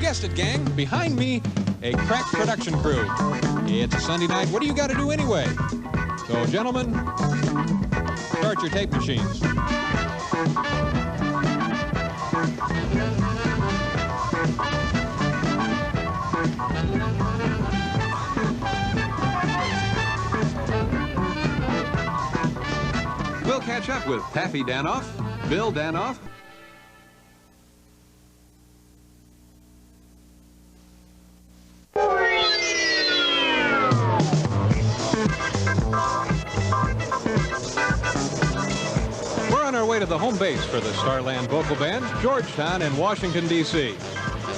guessed it, gang. Behind me, a crack production crew. It's a Sunday night. What do you got to do anyway? So, gentlemen, start your tape machines. We'll catch up with Taffy Danoff, Bill Danoff, we're on our way to the home base for the Starland Vocal Band, Georgetown in Washington, D.C.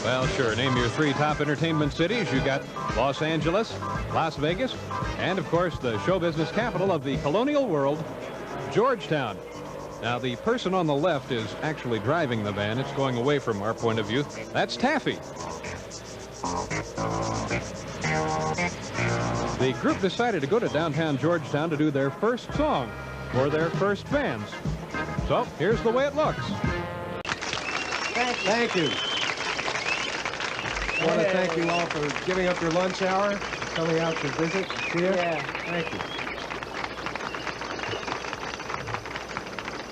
Well, sure, name your three top entertainment cities. You got Los Angeles, Las Vegas, and, of course, the show business capital of the colonial world, Georgetown. Now, the person on the left is actually driving the van. It's going away from our point of view. That's Taffy. The group decided to go to downtown Georgetown to do their first song for their first fans. So, here's the way it looks. Thank you. I want to thank you all for giving up your lunch hour, coming out to visit, see you. Yeah. Thank you.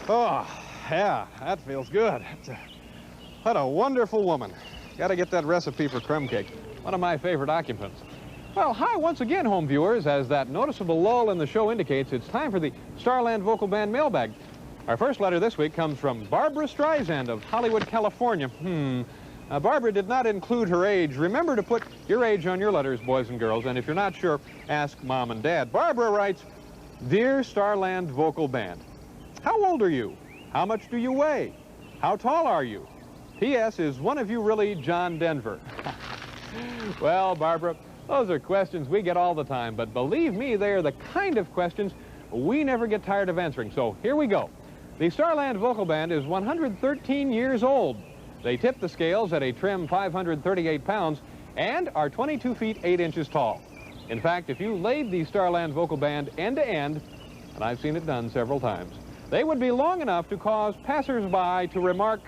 Oh, yeah, that feels good. What a wonderful woman. Got to get that recipe for crumb cake. One of my favorite occupants. Well, hi once again, home viewers. As that noticeable lull in the show indicates, it's time for the Starland Vocal Band mailbag. Our first letter this week comes from Barbara Streisand of Hollywood, California. Barbara did not include her age. Remember to put your age on your letters, boys and girls, and if you're not sure, ask Mom and Dad. Barbara writes, Dear Starland Vocal Band, how old are you? How much do you weigh? How tall are you? P.S. Is one of you really John Denver? Well, Barbara, those are questions we get all the time, but believe me, they are the kind of questions we never get tired of answering. So here we go. The Starland Vocal Band is 113 years old. They tip the scales at a trim 538 pounds and are 22 feet 8 inches tall. In fact, if you laid the Starland Vocal Band end to end, and I've seen it done several times, they would be long enough to cause passers-by to remark,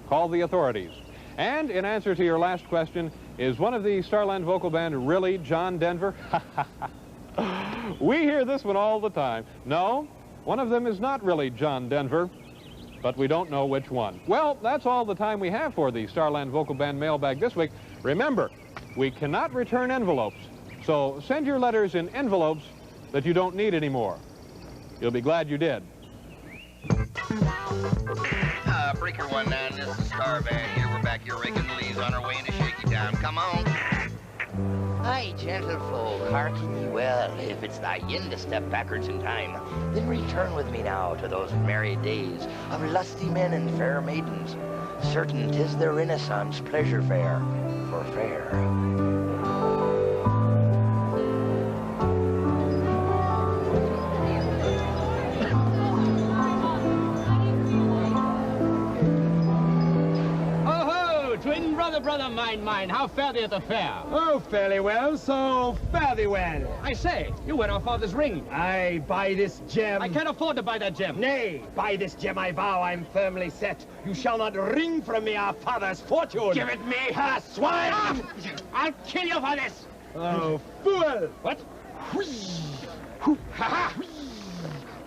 call the authorities. And in answer to your last question, is one of the Starland Vocal Band really John Denver? We hear this one all the time. No, one of them is not really John Denver, but we don't know which one. Well, that's all the time we have for the Starland Vocal Band mailbag this week. Remember, we cannot return envelopes, so send your letters in envelopes that you don't need anymore. You'll be glad you did. Breaker 19, this is Star Van here. We're back here raking the leaves on our way into Shaky Town. Come on. Aye, gentlefolk, hearken ye well. If it's thy yin to step backwards in time, then return with me now to those merry days of lusty men and fair maidens. Certain 'tis their Renaissance pleasure fair for fair. Brother mine, how fare thee at the fair? Oh, fairly well, so fare thee well. I say, you wear our father's ring. I buy this gem. I can't afford to buy that gem. Nay, by this gem I vow I'm firmly set. You shall not wring from me our father's fortune. Give it me. Ha, swine! Ah, I'll kill you for this. Oh, fool! What? Ha-ha!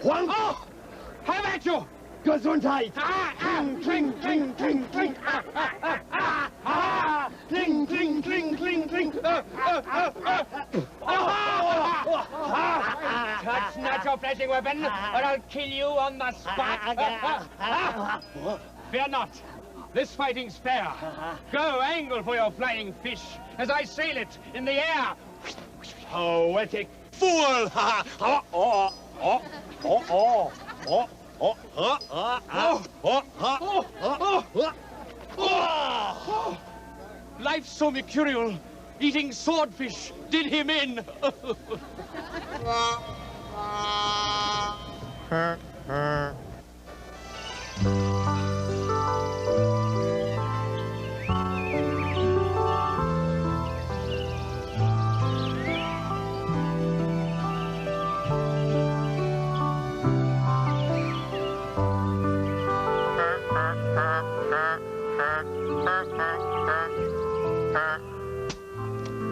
One! Oh! Have at you! Gesundheit! Kling, kling, kling, kling, kling. Kling, kling, kling, kling, kling. Touch not your flashing weapon, or I'll kill you on the spot. Fear not. This fighting's fair. Go angle for your flying fish as I sail it in the air. Poetic fool! Life's so mercurial. Eating swordfish did him in.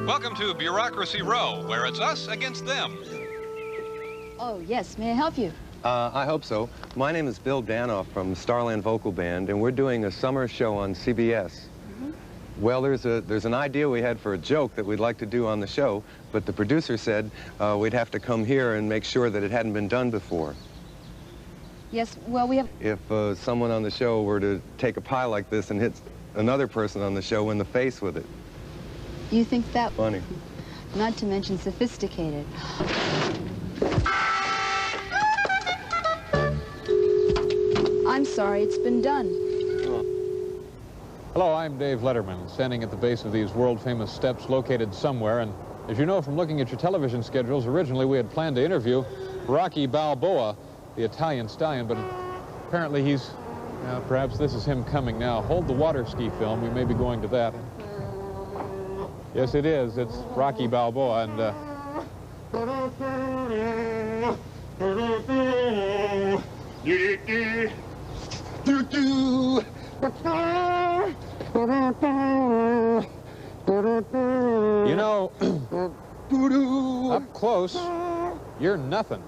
Welcome to Bureaucracy Row, where it's us against them. Oh, yes. May I help you? I hope so. My name is Bill Danoff from the Starland Vocal Band, and we're doing a summer show on CBS. Well, there's an idea we had for a joke that we'd like to do on the show, but the producer said we'd have to come here and make sure that it hadn't been done before. Yes, well, we have... If someone on the show were to take a pie like this and hit another person on the show in the face with it. You think that... Funny. Not to mention sophisticated. I'm sorry, it's been done. Hello, I'm Dave Letterman, standing at the base of these world-famous steps located somewhere, and as you know from looking at your television schedules, originally we had planned to interview Rocky Balboa, the Italian stallion, but apparently he's... perhaps this is him coming now. Hold the water ski film. We may be going to that. Yes, it is. It's Rocky Balboa, and... You know, up close, you're nothing.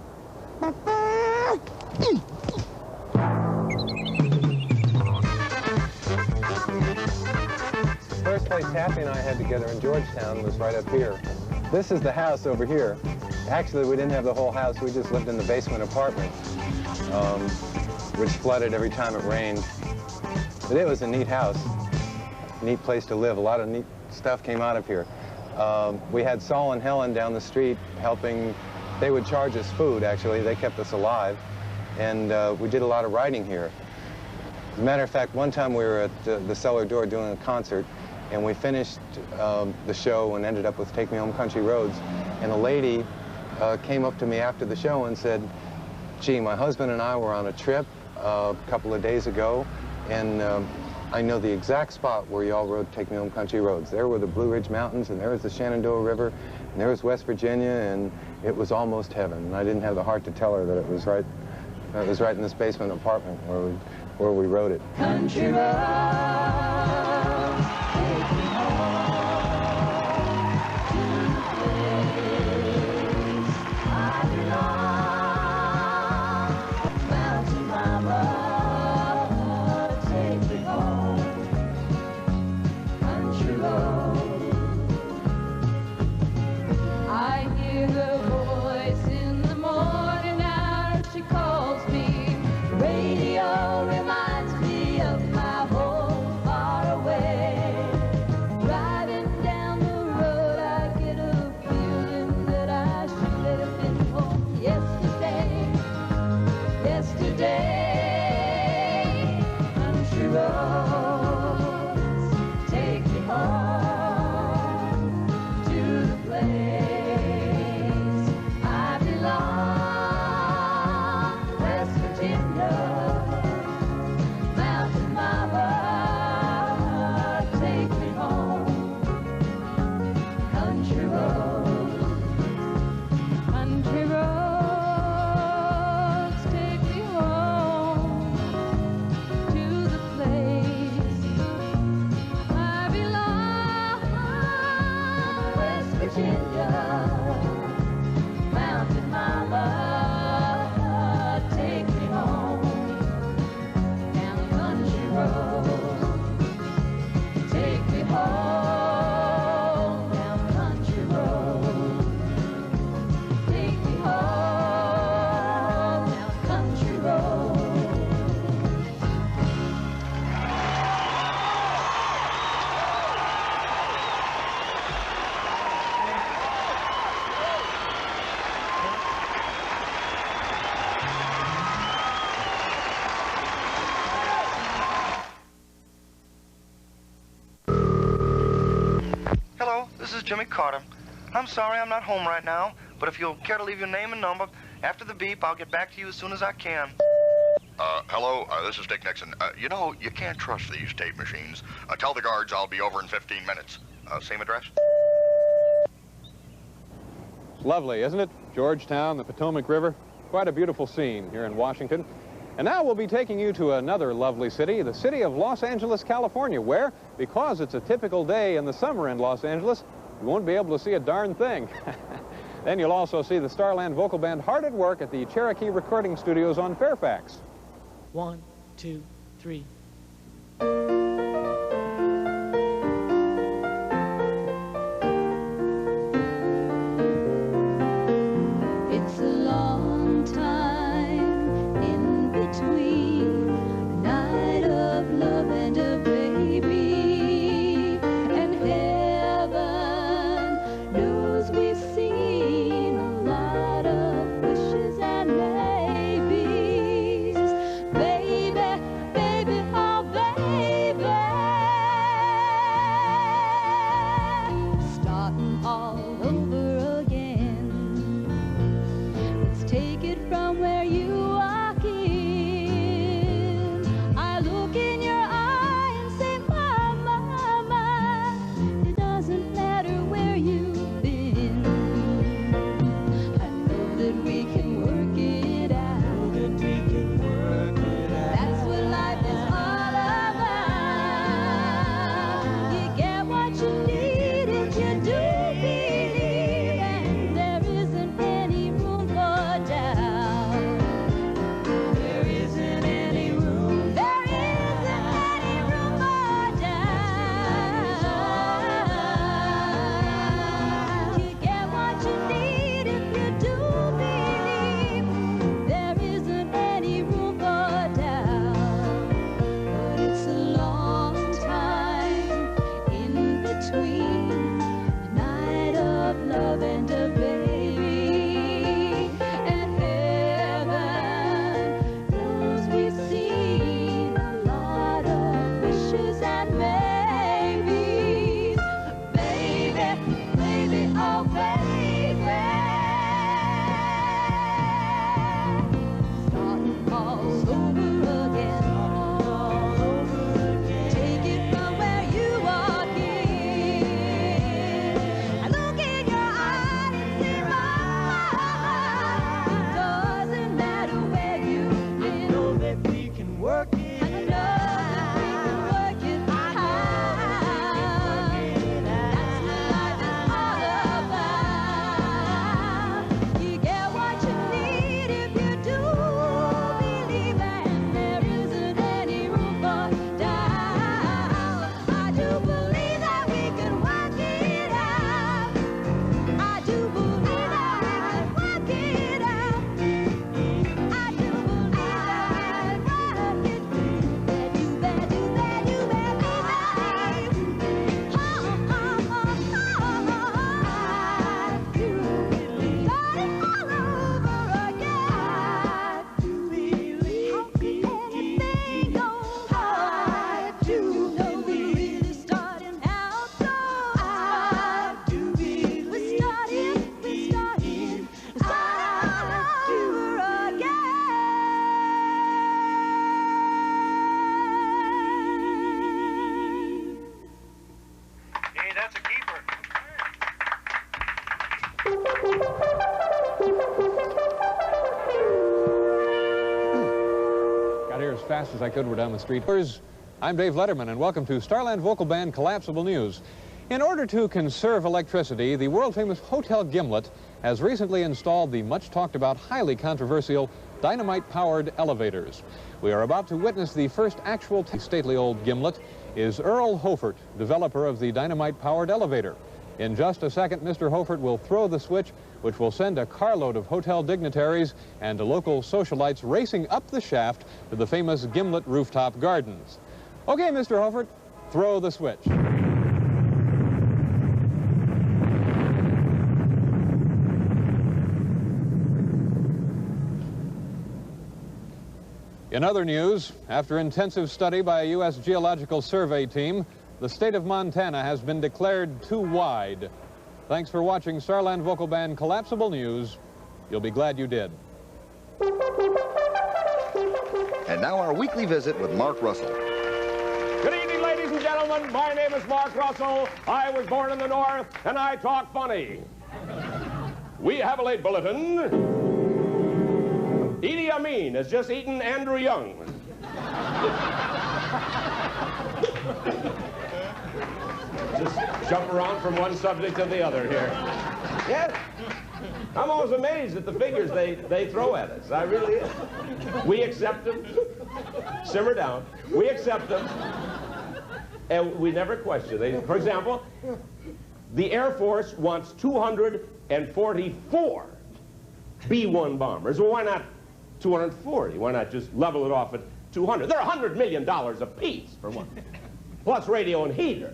First place Happy and I had together in Georgetown was right up here. This is the house over here. Actually, we didn't have the whole house. We just lived in the basement apartment, which flooded every time it rained. But it was a neat house, neat place to live. A lot of neat stuff came out of here. We had Saul and Helen down the street helping. They would charge us food, actually. They kept us alive. And we did a lot of writing here. As a matter of fact, one time we were at the cellar door doing a concert, and we finished the show and ended up with Take Me Home Country Roads. And a lady came up to me after the show and said, gee, my husband and I were on a trip a couple of days ago, and I know the exact spot where y'all rode Take Me Home Country Roads. There were the Blue Ridge Mountains, and there was the Shenandoah River, and there was West Virginia, and it was almost heaven. And I didn't have the heart to tell her that it was right in this basement apartment where we wrote it. Country road. This is Jimmy Carter. I'm sorry I'm not home right now, but if you'll care to leave your name and number, after the beep, I'll get back to you as soon as I can. Hello, this is Dick Nixon. You know, you can't trust these tape machines. Tell the guards I'll be over in 15 minutes. Same address? It's lovely, isn't it? Georgetown, the Potomac River. Quite a beautiful scene here in Washington. And now we'll be taking you to another lovely city, the city of Los Angeles, California, where, because it's a typical day in the summer in Los Angeles, you won't be able to see a darn thing. Then you'll also see the Starland Vocal Band hard at work at the Cherokee Recording Studios on Fairfax. 1, 2, 3. It's a long time in between a night of love and a baby, and heaven knows we've seen a lot of wishes and maybes. Baby, baby, oh baby, starting all over again. Let's take it from where you walk in. I look in your eye and say, Mama, Mama, it doesn't matter where you've been. I know that we can work it out. That's what life is all about. You get what you need if you do believe, and there isn't any room for doubt. There isn't any room. There isn't any room for doubt. You get what you need if you do believe. There isn't any room for doubt. But it's a long time in between a night of love and a baby, and heaven knows we've seen a lot of wishes and maybes. Baby, baby, oh baby, starting all over again. Take it from where you walk in. I look in your eye and say, Mama, it doesn't matter where you've been. I know that we can work it out. I know that we can work it out. That's what life is all about. You get what you need if you do believe, and there isn't any room for doubt. I do believe that we can work it out. I do believe that we can work it out. I do believe that we can work it. You bet, you bet, you bet, you bet, baby. I do believe. Starting all over again. How could anything go wrong? I do know we're really starting out so. I do believe. We're starting all over again. Hey, that's a keeper. Got here as fast as I could. We're down the street. I'm Dave Letterman, and welcome to Starland Vocal Band Collapsible News. In order to conserve electricity, the world-famous Hotel Gimlet has recently installed the much-talked-about, highly controversial dynamite-powered elevators. We are about to witness the first actual stately old Gimlet is Earl Hofert, developer of the dynamite-powered elevator. In just a second, Mr. Hofert will throw the switch, which will send a carload of hotel dignitaries and local socialites racing up the shaft to the famous Gimlet rooftop gardens. Okay, Mr. Hofert, throw the switch. In other news, after intensive study by a U.S. Geological Survey team, the state of Montana has been declared too wide. Thanks for watching Starland Vocal Band Collapsible News. You'll be glad you did. And now our weekly visit with Mark Russell. Good evening, ladies and gentlemen. My name is Mark Russell. I was born in the North, and I talk funny. We have a late bulletin. Idi Amin has just eaten Andrew Young. Just jump around from one subject to the other here. Yes. I'm always amazed at the figures they throw at us. I really am. We accept them. Simmer down. We accept them. And we never question them. For example, the Air Force wants 244 B-1 bombers. Well, why not 240? Why not just level it off at 200? They're $100 million apiece, for one. Plus radio and heater.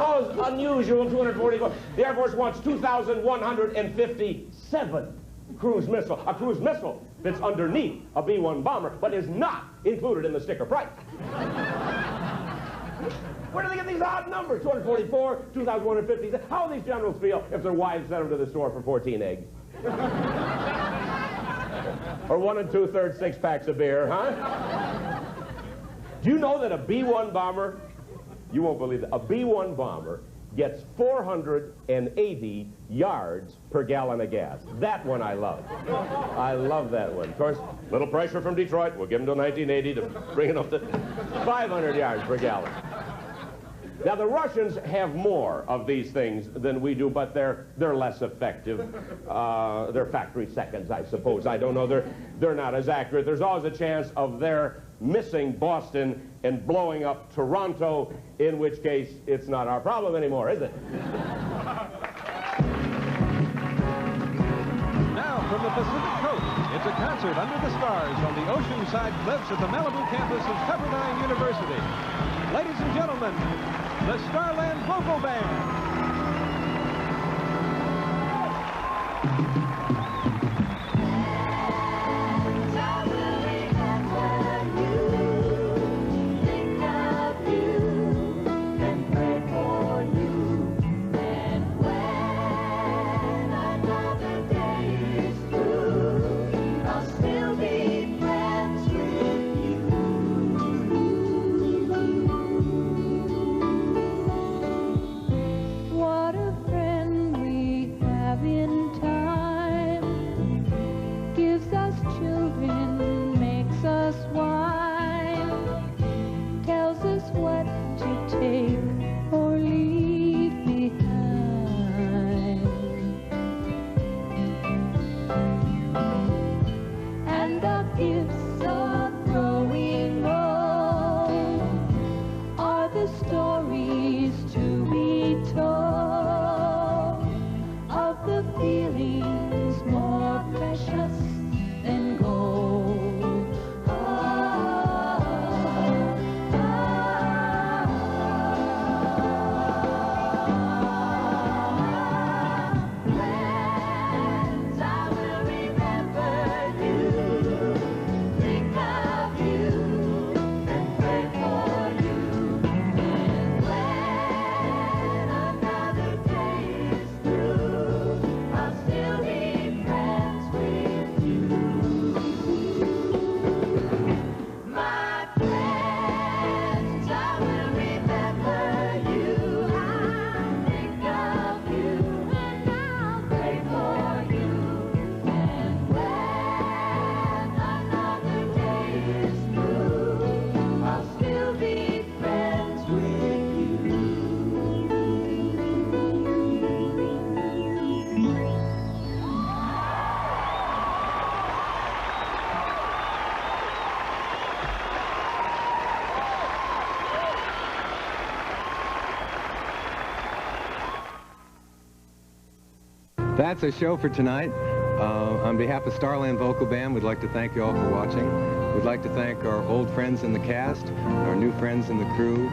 Oh, it's unusual, 244. The Air Force wants 2,157 cruise missile. A cruise missile fits underneath a B-1 bomber, but is not included in the sticker price. Where do they get these odd numbers? 244, 2,150. How do these generals feel if their wives sent them to the store for 14 eggs? Or 1 2/3 6-packs of beer, huh? Do you know that a B-1 bomber, you won't believe it, a B-1 bomber gets 480 yards per gallon of gas. That one I love. I love that one. Of course, little pressure from Detroit. We'll give them till 1980 to bring it up to 500 yards per gallon. Now, the Russians have more of these things than we do, but they're less effective. They're factory seconds, I suppose. I don't know. They're not as accurate. There's always a chance of their missing Boston and blowing up Toronto, in which case it's not our problem anymore, is it? Now, from the Pacific Coast, it's a concert under the stars on the oceanside cliffs at the Malibu campus of Pepperdine University. Ladies and gentlemen, the Starland Vocal Band. That's our show for tonight. On behalf of Starland Vocal Band, we'd like to thank you all for watching. We'd like to thank our old friends in the cast, our new friends in the crew,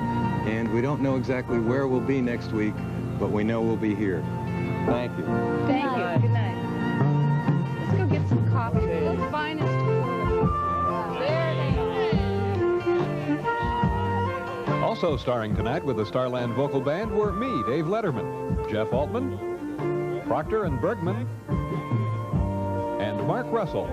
and we don't know exactly where we'll be next week, but we know we'll be here. Thank you. Thank you. Good night. Let's go get some coffee. The finest. Also starring tonight with the Starland Vocal Band were me, Dave Letterman, Jeff Altman, Proctor and Bergman, and Mark Russell.